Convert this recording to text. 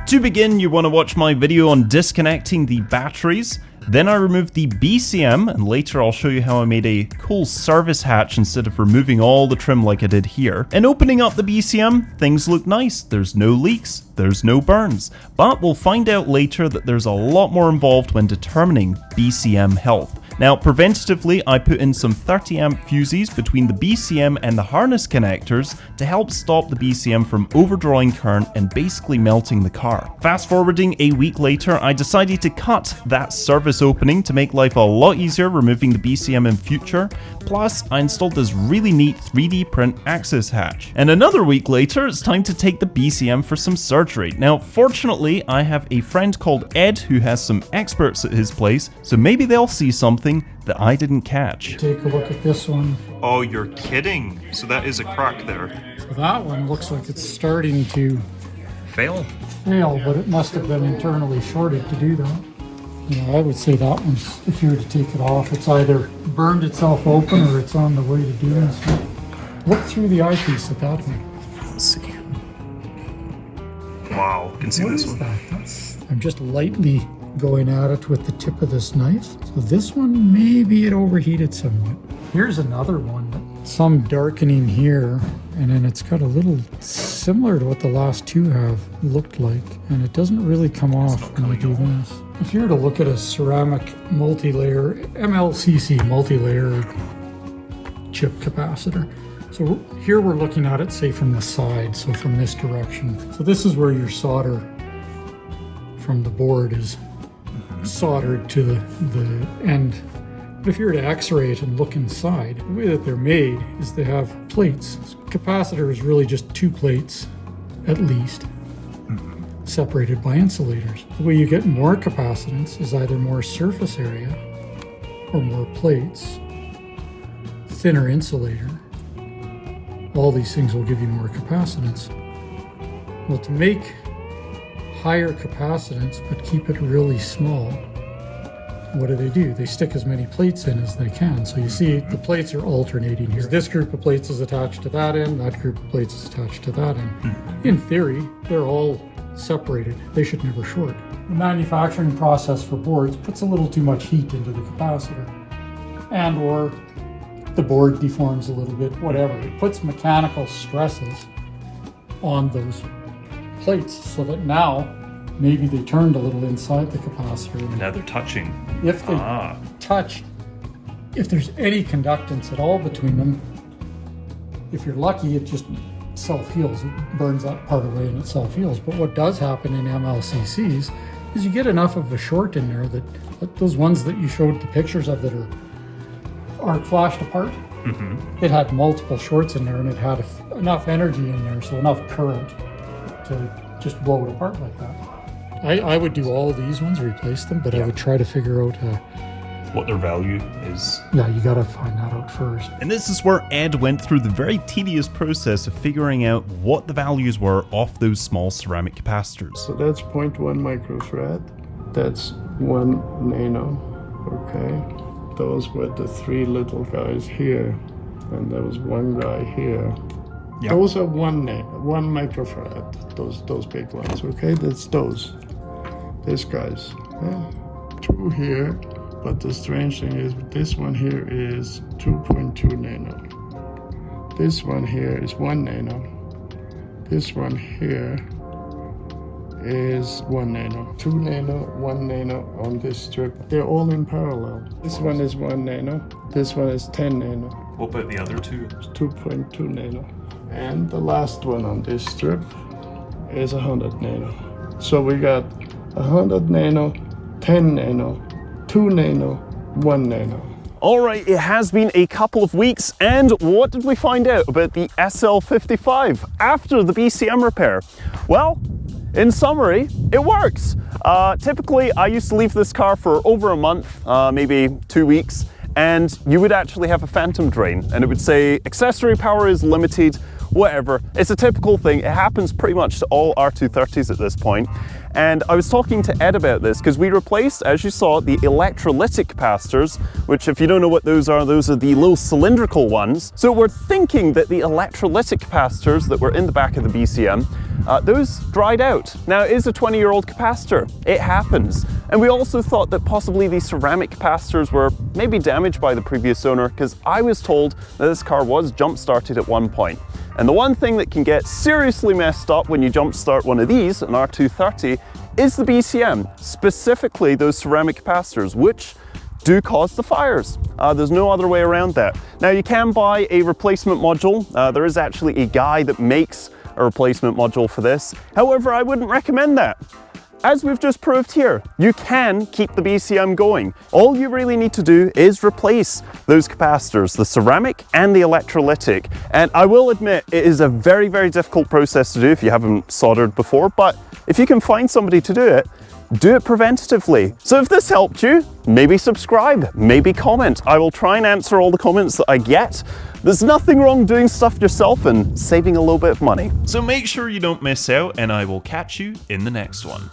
To begin, you want to watch my video on disconnecting the batteries. Then I removed the BCM, and later I'll show you how I made a cool service hatch instead of removing all the trim like I did here. And opening up the BCM, things look nice. There's no leaks, there's no burns. But we'll find out later that there's a lot more involved when determining BCM health. Now, preventatively, I put in some 30 amp fuses between the BCM and the harness connectors to help stop the BCM from overdrawing current and basically melting the car. Fast forwarding a week later, I decided to cut that service opening to make life a lot easier removing the BCM in future. Plus, I installed this really neat 3D print access hatch. And another week later, it's time to take the BCM for some surgery. Now, fortunately, I have a friend called Ed who has some experts at his place, so maybe they'll see something that I didn't catch. Take a look at this one. Oh, you're kidding. So that is a crack there. So that one looks like it's starting to fail, but it must have been internally shorted to do that. You know, I would say that one's, if you were to take it off, it's either burned itself open or it's on the way to doing so. Look through the eyepiece at that one. Let's see. Wow, you can see this one. I'm just lightly going at it with the tip of this knife. So this one, maybe it overheated somewhat. Here's another one. Some darkening here, and then it's got a little similar to what the last two have looked like, and it doesn't really come off when we do this. If you were to look at a ceramic multi-layer, MLCC multi-layer chip capacitor, so here we're looking at it, say, from the side, so from this direction. So this is where your solder from the board is soldered to the end. But if you were to x-ray it and look inside, the way that they're made is they have plates. Capacitor is really just two plates, at least, separated by insulators. The way you get more capacitance is either more surface area or more plates, thinner insulator. All these things will give you more capacitance. Well, to make higher capacitance but keep it really small, what do? They stick as many plates in as they can. So you see the plates are alternating here. This group of plates is attached to that end, that group of plates is attached to that end. In theory, they're all separated. They should never short. The manufacturing process for boards puts a little too much heat into the capacitor, and or the board deforms a little bit, whatever. It puts mechanical stresses on those plates so that now maybe they turned a little inside the capacitor. And now they're touching. If they touch, if there's any conductance at all between them, if you're lucky, it just self-heals. It burns that part away and it self-heals. But what does happen in MLCCs is you get enough of a short in there that those ones that you showed the pictures of that are arc flashed apart, it had multiple shorts in there and it had enough energy in there, so enough current to just blow it apart like that. I would do all of these ones, replace them, but I would try to figure out what their value is. Yeah, you gotta find that out first. And this is where Ed went through the very tedious process of figuring out what the values were off those small ceramic capacitors. So that's 0.1 microfarad, that's 1 nano, okay? Those were the three little guys here, and there was one guy here. Yep. Those are 1 microfarad, those big ones, okay? That's those. These guys. Yeah. 2 here, but the strange thing is this one here is 2.2 nano. This one here is 1 nano. This one here is 1 nano. 2 nano, 1 nano on this strip. They're all in parallel. This one is 1 nano. This one is 10 nano. What about the other two? It's 2.2 nano. And the last one on this strip is 100 nano. So we got 100 nano, 10 nano, 2 nano, 1 nano. Alright, it has been a couple of weeks, and what did we find out about the SL55 after the BCM repair? Well, in summary, it works. Typically, I used to leave this car for over a month, maybe 2 weeks, and you would actually have a phantom drain, and it would say accessory power is limited, whatever. It's a typical thing. It happens pretty much to all R230s at this point. And I was talking to Ed about this because we replaced, as you saw, the electrolytic capacitors, which if you don't know what those are the little cylindrical ones. So we're thinking that the electrolytic capacitors that were in the back of the BCM those dried out. Now it is a 20-year-old capacitor, it happens. And we also thought that possibly these ceramic capacitors were maybe damaged by the previous owner, because I was told that this car was jump started at one point. And the one thing that can get seriously messed up when you jump start one of these, an R230, is the BCM, specifically those ceramic capacitors, which do cause the fires. There's no other way around that. Now you can buy a replacement module. There is actually a guy that makes a replacement module for this. However, I wouldn't recommend that. As we've just proved here, you can keep the BCM going. All you really need to do is replace those capacitors, the ceramic and the electrolytic. And I will admit, it is a very, very difficult process to do if you haven't soldered before, but if you can find somebody to do it preventatively. So if this helped you, maybe subscribe, maybe comment. I will try and answer all the comments that I get. There's nothing wrong doing stuff yourself and saving a little bit of money. So make sure you don't miss out, and I will catch you in the next one.